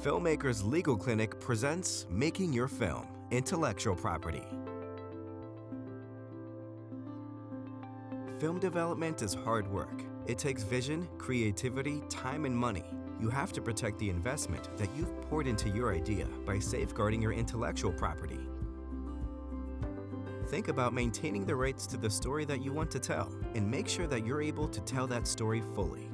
Filmmakers Legal Clinic presents Making Your Film, Intellectual Property. Film development is hard work. It takes vision, creativity, time, and money. You have to protect the investment that you've poured into your idea by safeguarding your intellectual property. Think about maintaining the rights to the story that you want to tell, and make sure that you're able to tell that story fully.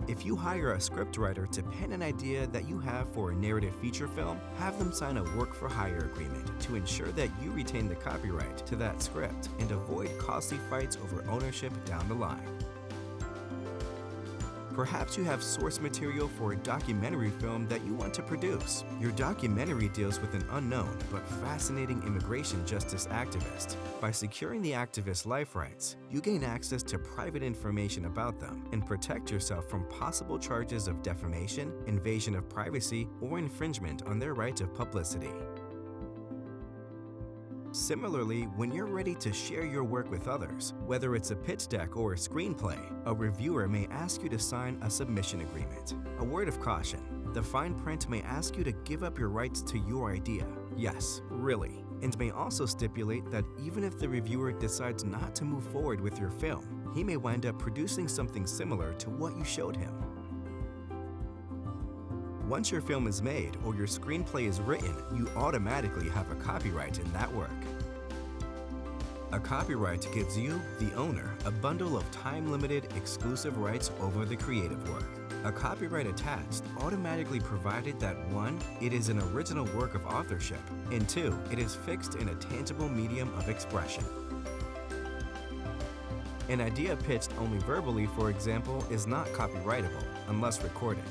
If you hire a scriptwriter to pen an idea that you have for a narrative feature film, have them sign a work-for-hire agreement to ensure that you retain the copyright to that script and avoid costly fights over ownership down the line. Perhaps you have source material for a documentary film that you want to produce. Your documentary deals with an unknown but fascinating immigration justice activist. By securing the activist's life rights, you gain access to private information about them and protect yourself from possible charges of defamation, invasion of privacy, or infringement on their right of publicity. Similarly, when you're ready to share your work with others, whether it's a pitch deck or a screenplay, a reviewer may ask you to sign a submission agreement. A word of caution: the fine print may ask you to give up your rights to your idea. Yes, really. And may also stipulate that even if the reviewer decides not to move forward with your film, he may wind up producing something similar to what you showed him. Once your film is made or your screenplay is written, you automatically have a copyright in that work. A copyright gives you, the owner, a bundle of time-limited exclusive rights over the creative work. A copyright attached automatically provided that 1. It is an original work of authorship, and 2. It is fixed in a tangible medium of expression. An idea pitched only verbally, for example, is not copyrightable unless recorded.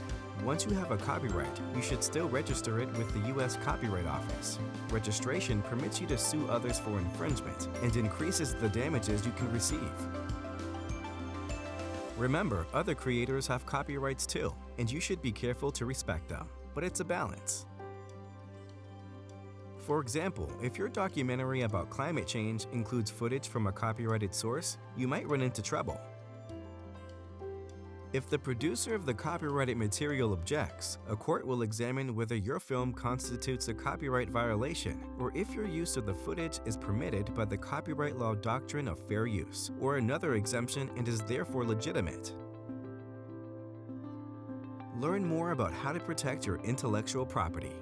Once you have a copyright, you should still register it with the U.S. Copyright Office. Registration permits you to sue others for infringement and increases the damages you can receive. Remember, other creators have copyrights too, and you should be careful to respect them, but it's a balance. For example, if your documentary about climate change includes footage from a copyrighted source, you might run into trouble. If the producer of the copyrighted material objects, a court will examine whether your film constitutes a copyright violation or if your use of the footage is permitted by the copyright law doctrine of fair use or another exemption and is therefore legitimate. Learn more about how to protect your intellectual property